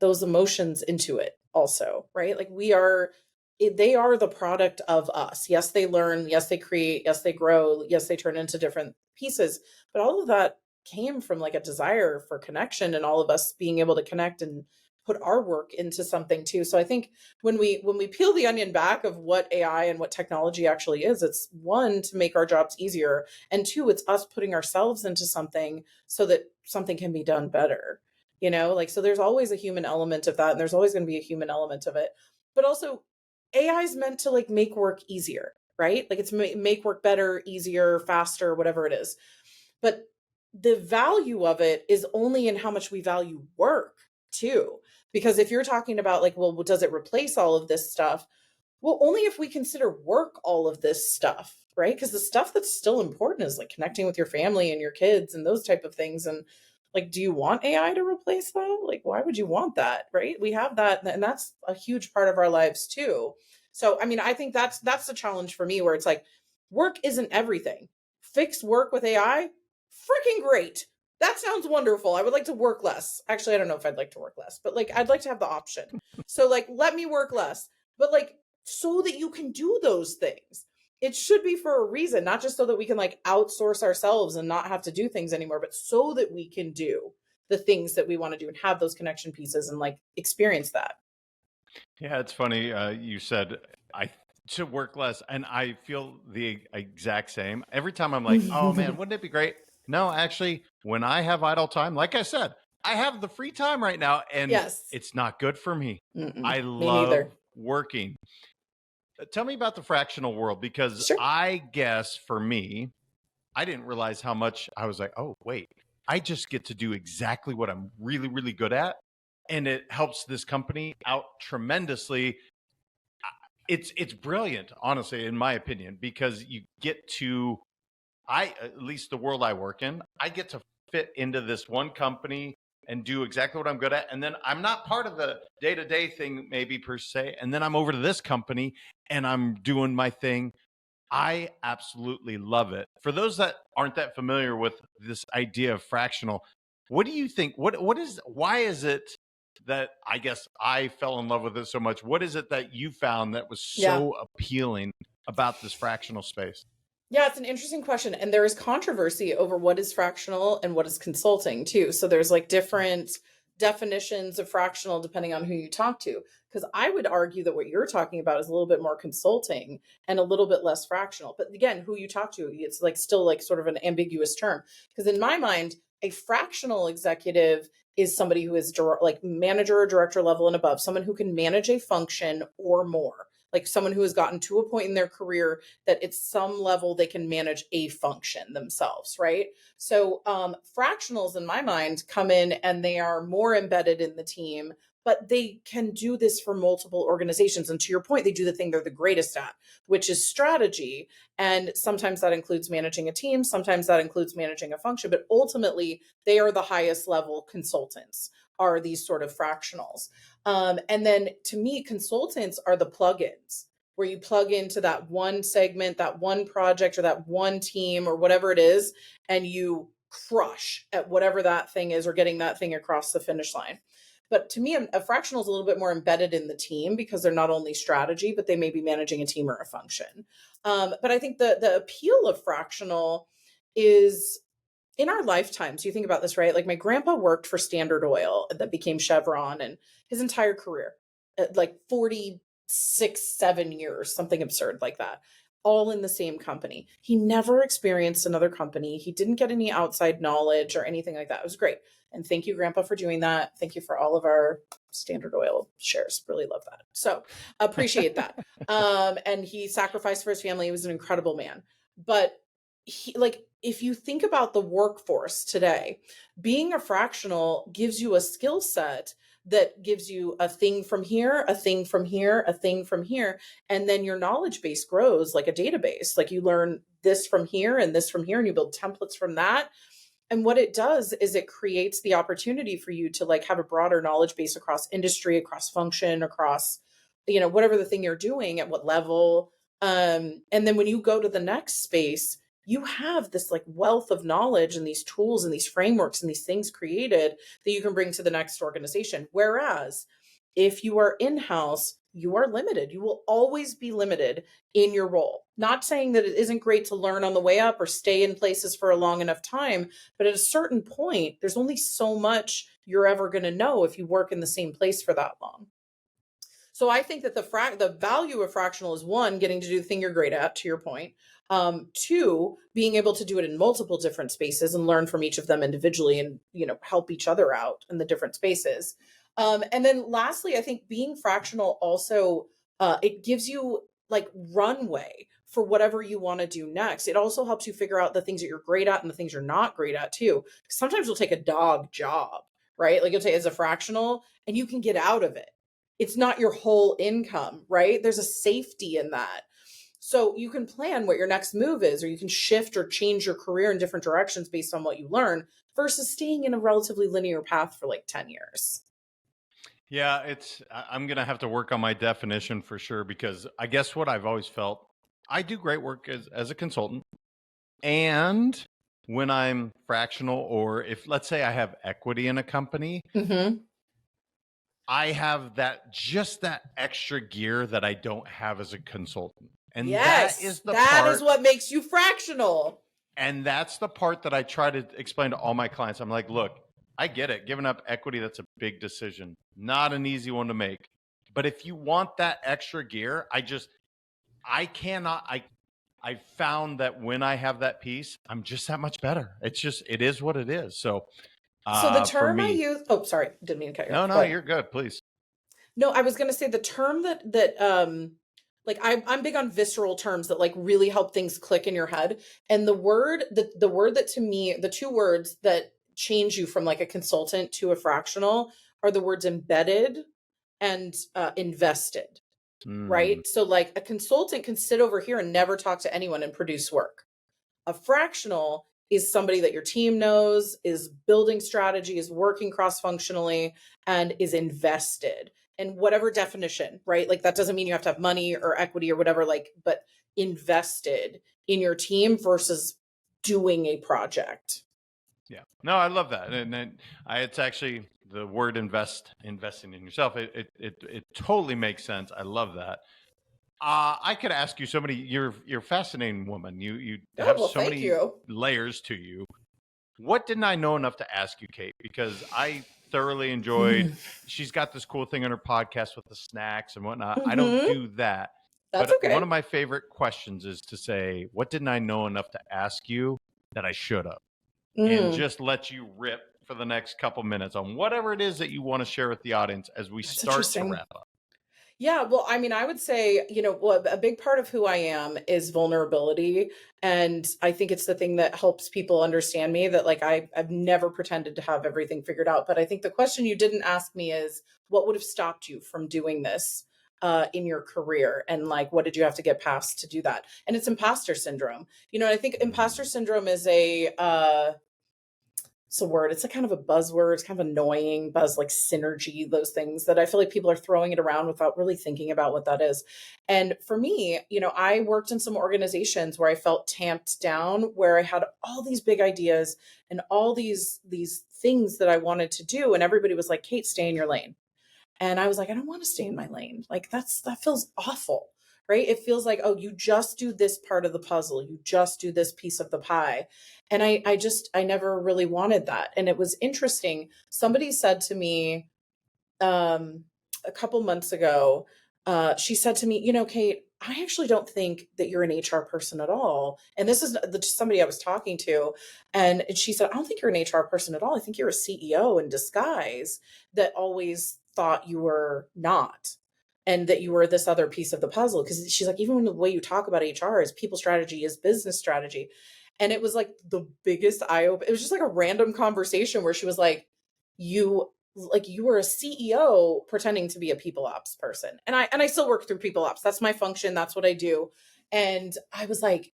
those emotions into it also, right? Like they are the product of us. Yes, they learn, yes, they create, yes, they grow, yes, they turn into different pieces, but all of that came from like a desire for connection and all of us being able to connect and put our work into something too. So I think when we peel the onion back of what AI and what technology actually is, it's one, to make our jobs easier, and two, it's us putting ourselves into something so that something can be done better. Like, so there's always a human element of that, and there's always going to be a human element of it. But also AI is meant to like make work easier, right? Like it's make work better, easier, faster, whatever it is. But the value of it is only in how much we value work too. Because if you're talking about like, well, does it replace all of this stuff? Well, only if we consider work all of this stuff, right? Because the stuff that's still important is like connecting with your family and your kids and those type of things. And like, do you want AI to replace that? Like, why would you want that, right? We have that, and that's a huge part of our lives too. So, I mean, I think that's the challenge for me, where it's like, work isn't everything. Fix work with AI, freaking great. That sounds wonderful. I would like to work less. Actually, I don't know if I'd like to work less, but like I'd like to have the option. So like let me work less, but like so that you can do those things. It should be for a reason, not just so that we can like outsource ourselves and not have to do things anymore, but so that we can do the things that we want to do and have those connection pieces and like experience that. Yeah, it's funny. You said I should work less, and I feel the exact same. Every time I'm like, oh man, wouldn't it be great? No, actually, when I have idle time, like I said, I have the free time right now, and Yes. it's not good for me. I Me love neither. working. Tell me about the fractional world, because Sure. I guess for me, I didn't realize how much I was like, oh, wait, I just get to do exactly what I'm really, really good at. And it helps this company out tremendously. It's brilliant, honestly, in my opinion, because you get to, at least the world I work in, I get to fit into this one company and do exactly what I'm good at. And then I'm not part of the day-to-day thing, maybe per se. And then I'm over to this company and I'm doing my thing. I absolutely love it. For those that aren't that familiar with this idea of fractional, what do you think? Why is it that I guess I fell in love with it so much? What is it that you found that was so appealing about this fractional space? Yeah, it's an interesting question. And there is controversy over what is fractional and what is consulting too. So there's like different definitions of fractional depending on who you talk to. Because I would argue that what you're talking about is a little bit more consulting and a little bit less fractional. But again, who you talk to, it's like still like sort of an ambiguous term. Because in my mind, a fractional executive is somebody who is like manager or director level and above, someone who can manage a function or more, like someone who has gotten to a point in their career that at some level they can manage a function themselves, right? So fractionals in my mind come in and they are more embedded in the team, but they can do this for multiple organizations. And to your point, they do the thing they're the greatest at, which is strategy. And sometimes that includes managing a team, sometimes that includes managing a function, but ultimately they are the highest level consultants, are these sort of fractionals. And then to me, consultants are the plugins where you plug into that one segment, that one project, or that one team, or whatever it is, and you crush at whatever that thing is or getting that thing across the finish line. But to me, a fractional is a little bit more embedded in the team because they're not only strategy, but they may be managing a team or a function. But I think the appeal of fractional is in our lifetimes. You think about this, right? Like my grandpa worked for Standard Oil that became Chevron, and his entire career, like 46, 7 years, something absurd like that, all in the same company. He never experienced another company. He didn't get any outside knowledge or anything like that. It was great. And thank you, Grandpa, for doing that. Thank you for all of our Standard Oil shares. Really love that. So appreciate that. And he sacrificed for his family. He was an incredible man. But he, like, if you think about the workforce today, being a fractional gives you a skill set that gives you a thing from here, a thing from here, a thing from here. And then your knowledge base grows like a database. Like you learn this from here and this from here, and you build templates from that. And what it does is it creates the opportunity for you to like have a broader knowledge base across industry, across function, across, whatever the thing you're doing at what level. And then when you go to the next space, you have this like wealth of knowledge and these tools and these frameworks and these things created that you can bring to the next organization. Whereas if you are in-house, you are limited. You will always be limited in your role. Not saying that it isn't great to learn on the way up or stay in places for a long enough time, but at a certain point, there's only so much you're ever going to know if you work in the same place for that long. So I think that the value of fractional is, one, getting to do the thing you're great at, to your point. Two, being able to do it in multiple different spaces and learn from each of them individually and, help each other out in the different spaces. And then lastly, I think being fractional also, it gives you like runway for whatever you want to do next. It also helps you figure out the things that you're great at and the things you're not great at too. Sometimes you'll take a dog job, right? Like you'll take it as a fractional and you can get out of it. It's not your whole income, right? There's a safety in that. So you can plan what your next move is, or you can shift or change your career in different directions based on what you learn versus staying in a relatively linear path for like 10 years. Yeah, I'm going to have to work on my definition for sure, because I guess what I've always felt, I do great work as a consultant. And when I'm fractional, or if let's say I have equity in a company, I have just that extra gear that I don't have as a consultant. And yes, that is what makes you fractional. And that's the part that I try to explain to all my clients. I'm like, look, I get it. Giving up equity, that's a big decision. Not an easy one to make. But if you want that extra gear, I found that when I have that piece, I'm just that much better. It is what it is. So the term I use, sorry, didn't mean to cut you off. No, you're good. Please. No, I was going to say the term that like I'm big on visceral terms that like really help things click in your head. And the word that to me, the two words that change you from like a consultant to a fractional are the words embedded and invested. Right? So like a consultant can sit over here and never talk to anyone and produce work. A fractional is somebody that your team knows, is building strategy, is working cross-functionally, and is invested in whatever definition, right? Like that doesn't mean you have to have money or equity or whatever, like, but invested in your team versus doing a project. Yeah. No, I love that. And it's actually the word investing in yourself. It totally makes sense. I love that. I could ask you so many. You're a fascinating woman. You have so many layers to you. What didn't I know enough to ask you, Kate? Because I thoroughly enjoyed. She's got this cool thing on her podcast with the snacks and whatnot. I don't do that. That's okay. One of my favorite questions is to say, what didn't I know enough to ask you that I should have? And just let you rip for the next couple minutes on whatever it is that you want to share with the audience as we start to wrap up. Yeah, well, I mean, I would say, a big part of who I am is vulnerability. And I think it's the thing that helps people understand me, that like I've never pretended to have everything figured out. But I think the question you didn't ask me is, what would have stopped you from doing this in your career? And like, what did you have to get past to do that? And it's imposter syndrome. I think imposter syndrome is it's a word. It's a kind of a buzzword. It's kind of annoying buzz, like synergy, those things that I feel like people are throwing it around without really thinking about what that is. And for me, I worked in some organizations where I felt tamped down, where I had all these big ideas and all these things that I wanted to do. And everybody was like, Kate, stay in your lane. And I was like, I don't want to stay in my lane. Like that feels awful, right? It feels like, oh, you just do this part of the puzzle. You just do this piece of the pie. And I never really wanted that. And it was interesting. Somebody said to me, a couple months ago, she said to me, Kate, I actually don't think that you're an HR person at all. And this is somebody I was talking to. And she said, I don't think you're an HR person at all. I think you're a CEO in disguise that always thought you were not. And that you were this other piece of the puzzle. Because she's like, even when the way you talk about HR is people strategy, is business strategy. And it was like the biggest eye opener. It was just like a random conversation where she was like, you were a CEO pretending to be a people ops person. And I still work through people ops. That's my function. That's what I do. And I was like,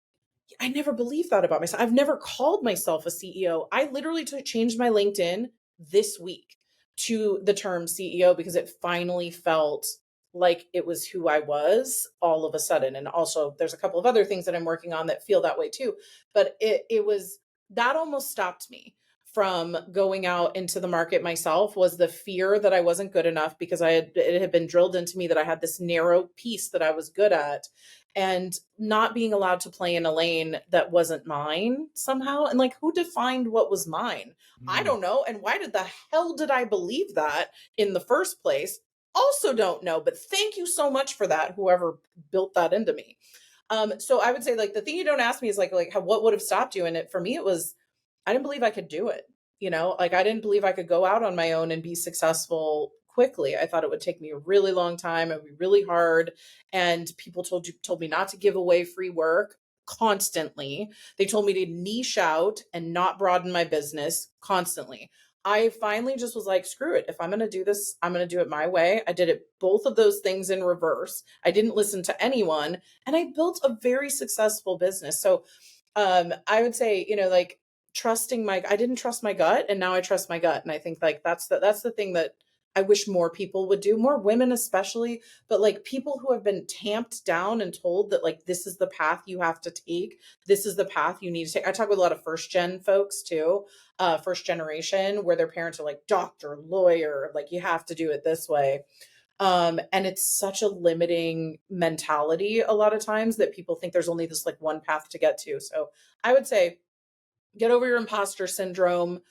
I never believed that about myself. I've never called myself a CEO. I literally changed my LinkedIn this week to the term CEO because it finally felt like it was who I was all of a sudden. And also there's a couple of other things that I'm working on that feel that way too. But it was, that almost stopped me from going out into the market myself, was the fear that I wasn't good enough because it had been drilled into me that I had this narrow piece that I was good at, and not being allowed to play in a lane that wasn't mine somehow. And like, who defined what was mine? I don't know. And why the hell did I believe that in the first place? Also don't know, but thank you so much for that, whoever built that into me. So I would say, like, the thing you don't ask me is like what would have stopped you? And for me, it was, I didn't believe I could do it. Like I didn't believe I could go out on my own and be successful quickly. I thought it would take me a really long time. It would be really hard. And people told me not to give away free work constantly. They told me to niche out and not broaden my business constantly. I finally just was like, screw it. If I'm going to do this, I'm going to do it my way. I did it, both of those things in reverse. I didn't listen to anyone, and I built a very successful business. So I would say, like, I didn't trust my gut, and now I trust my gut. And I think like that's the thing that I wish more people would do, more women especially, but like people who have been tamped down and told that like this is the path you have to take, this is the path you need to take. I talk with a lot of first gen folks too, first generation, where their parents are like doctor, lawyer, like you have to do it this way. And it's such a limiting mentality a lot of times that people think there's only this like one path to get to. So I would say, get over your imposter syndrome.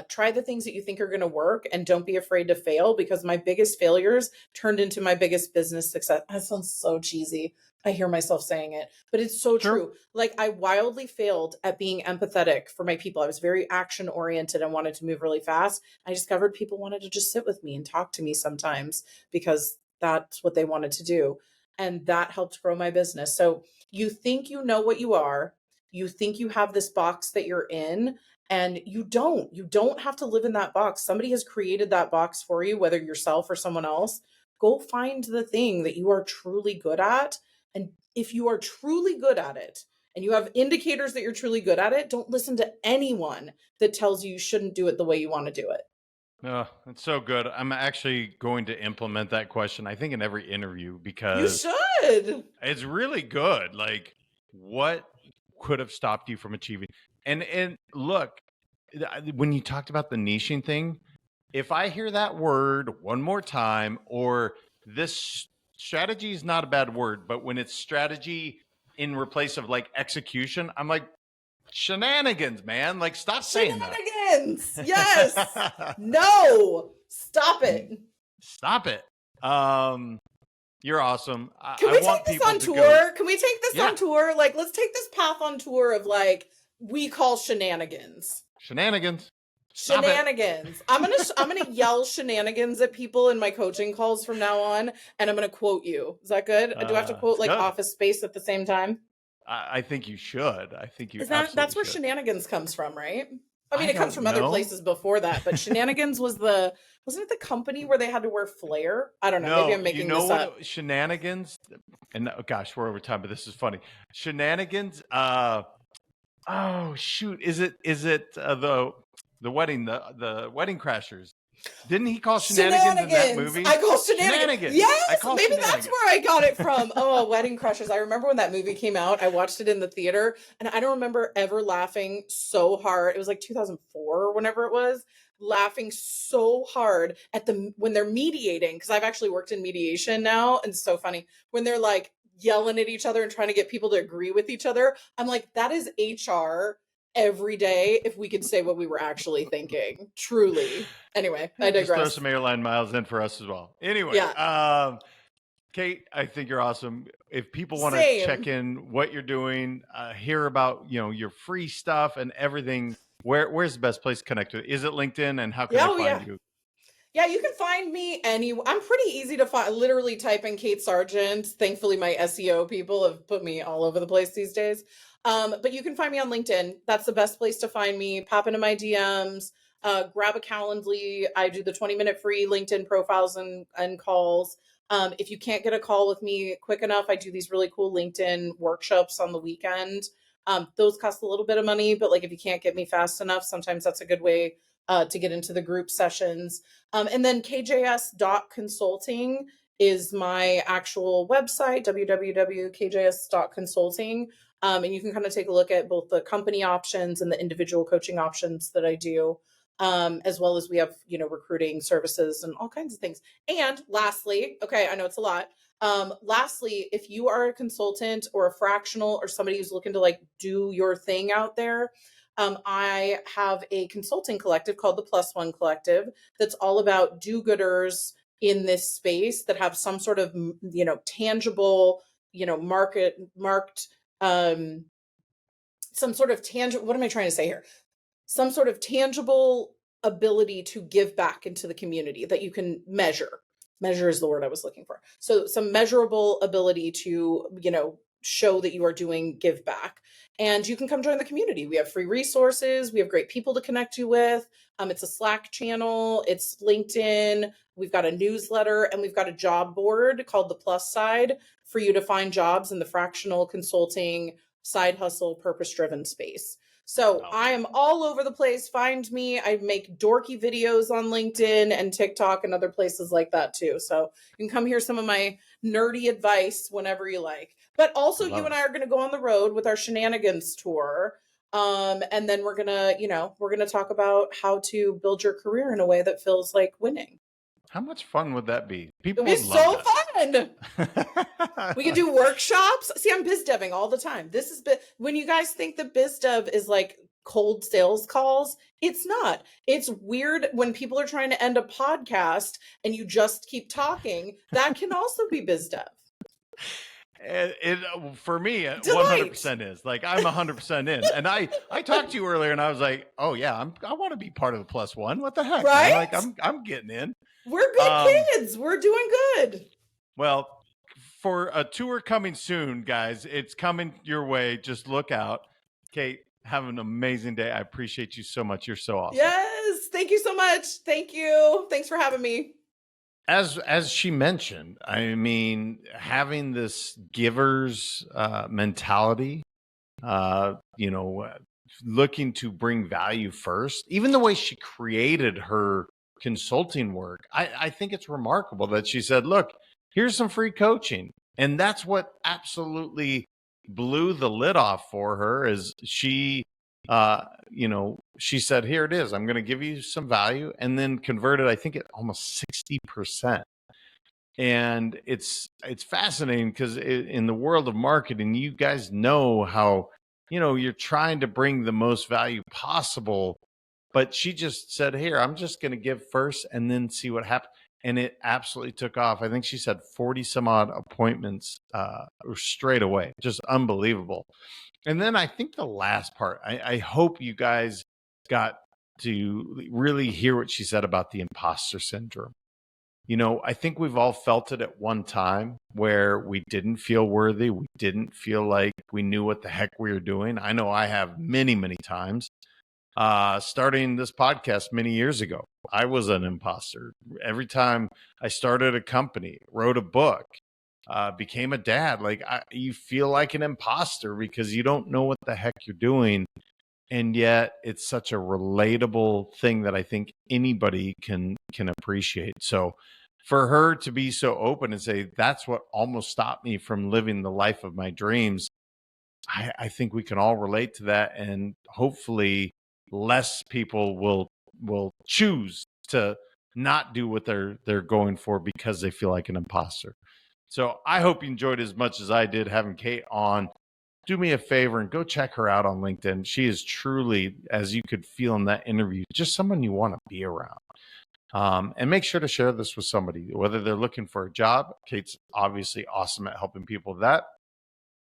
Try the things that you think are going to work, and don't be afraid to fail, because my biggest failures turned into my biggest business success. That sounds so cheesy. I hear myself saying it, but it's so true. Like, I wildly failed at being empathetic for my people. I was very action oriented and wanted to move really fast. I discovered people wanted to just sit with me and talk to me sometimes because that's what they wanted to do. And that helped grow my business. So you think you know what you are. You think you have this box that you're in, and you don't have to live in that box. Somebody has created that box for you, whether yourself or someone else. Go find the thing that you are truly good at. And if you are truly good at it, and you have indicators that you're truly good at it, don't listen to anyone that tells you shouldn't do it the way you want to do it. Oh, that's so good. I'm actually going to implement that question, I think, in every interview, because you should. It's really good. Like, what could have stopped you from achieving? And look, when you talked about the niching thing, if I hear that word one more time, or this strategy is not a bad word, but when it's strategy in replace of like execution, I'm like, shenanigans, man. Like, stop saying that. Shenanigans. Yes. No. Stop it. Stop it. You're awesome. Can we take this on tour? Can we take this on tour? Like, let's take this path on tour of like, we call shenanigans. Shenanigans. Shenanigans. I'm gonna yell shenanigans at people in my coaching calls from now on, and I'm gonna quote you. Is that good? Do I have to quote like good. Office Space at the same time? I think you should. I think you. That's where shenanigans comes from, right? I mean, it comes from other places before that, but shenanigans wasn't it the company where they had to wear flair? I don't know. No, maybe I'm making this up. Shenanigans, and gosh, we're over time, but this is funny. Shenanigans. Oh shoot, is it the the wedding crashers. Didn't he call shenanigans in that movie? I call shenanigans. Yes, maybe that's where I got it from. Oh, Wedding Crashers. I remember when that movie came out. I watched it in the theater, and I don't remember ever laughing so hard. It was like 2004 or whenever it was. Laughing so hard at when they're mediating, because I've actually worked in mediation now, and it's so funny when they're like yelling at each other and trying to get people to agree with each other. I'm like, that is HR every day if we could say what we were actually thinking. Truly. Anyway, I digress. Just throw some airline miles in for us as well. Anyway, yeah. Kate, I think you're awesome. If people want to check in what you're doing, hear about your free stuff and everything, where's the best place to connect with? Is it LinkedIn, and how can they find you? Yeah, you can find me anywhere. I'm pretty easy to find. Literally type in Kate Sargent. Thankfully, my SEO people have put me all over the place these days. But you can find me on LinkedIn. That's the best place to find me. Pop into my DMs, grab a Calendly. I do the 20-minute free LinkedIn profiles and calls. If you can't get a call with me quick enough, I do these really cool LinkedIn workshops on the weekend. Those cost a little bit of money, but like if you can't get me fast enough, sometimes that's a good way to get into the group sessions. And then kjs.consulting is my actual website, www.kjs.consulting. And you can kind of take a look at both the company options and the individual coaching options that I do, as well as we have, recruiting services and all kinds of things. And lastly, okay, I know it's a lot. Lastly, if you are a consultant or a fractional or somebody who's looking to like do your thing out there, I have a consulting collective called the +1 Collective that's all about do-gooders in this space that have some sort of, tangible, marked, some sort of tangible, what am I trying to say here? Some sort of tangible ability to give back into the community that you can measure. Measure is the word I was looking for. So some measurable ability to, show that you are doing give back. And you can come join the community. We have free resources. We have great people to connect you with. It's a Slack channel. It's LinkedIn. We've got a newsletter, and we've got a job board called the Plus Side for you to find jobs in the fractional consulting, side hustle, purpose-driven space. So I am all over the place. Find me. I make dorky videos on LinkedIn and TikTok and other places like that too. So you can come hear some of my nerdy advice whenever you like. But also you and I are going to go on the road with our shenanigans tour. And then we're going to talk about how to build your career in a way that feels like winning. How much fun would that be? People would love fun. We could do workshops. See, I'm biz deving all the time. This is when you guys think that biz dev is like cold sales calls, it's not. It's weird when people are trying to end a podcast and you just keep talking. That can also be biz dev. It for me, 100% is like I'm 100% in. And I talked to you earlier, and I was like, oh yeah, I want to be part of the +1. What the heck? Right? Like I'm getting in. We're good kids. We're doing good. Well, for a tour coming soon, guys, it's coming your way. Just look out. Kate, have an amazing day. I appreciate you so much. You're so awesome. Yes. Thank you so much. Thank you. Thanks for having me. As she mentioned, I mean, having this giver's mentality, looking to bring value first, even the way she created her consulting work, I think it's remarkable that she said, look, here's some free coaching. And that's what absolutely blew the lid off for her is she said, here it is. I'm going to give you some value, and then converted, I think, at almost 60%. And it's fascinating because in the world of marketing, you guys know how, you're trying to bring the most value possible. But she just said, here, I'm just going to give first and then see what happens. And it absolutely took off. I think she said 40 some odd appointments straight away. Just unbelievable. And then I think the last part, I hope you guys got to really hear what she said about the imposter syndrome. I think we've all felt it at one time where we didn't feel worthy. We didn't feel like we knew what the heck we were doing. I know I have many, many times. Starting this podcast many years ago, I was an imposter. Every time I started a company, wrote a book, became a dad, you feel like an imposter because you don't know what the heck you're doing. and yet it's such a relatable thing that I think anybody can appreciate. So for her to be so open and say, that's what almost stopped me from living the life of my dreams, I think we can all relate to that, and hopefully less people will choose to not do what they're going for because they feel like an imposter. So I hope you enjoyed as much as I did having Kate on. Do me a favor and go check her out on LinkedIn. She is truly, as you could feel in that interview, just someone you want to be around. And make sure to share this with somebody, whether they're looking for a job. Kate's obviously awesome at helping people with that,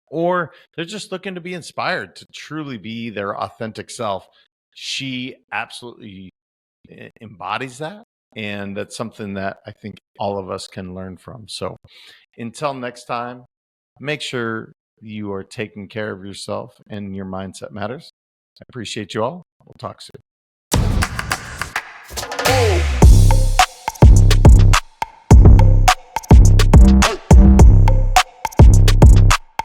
or they're just looking to be inspired to truly be their authentic self. She absolutely embodies that. And that's something that I think all of us can learn from. So until next time, make sure you are taking care of yourself and your mindset matters. I appreciate you all. We'll talk soon.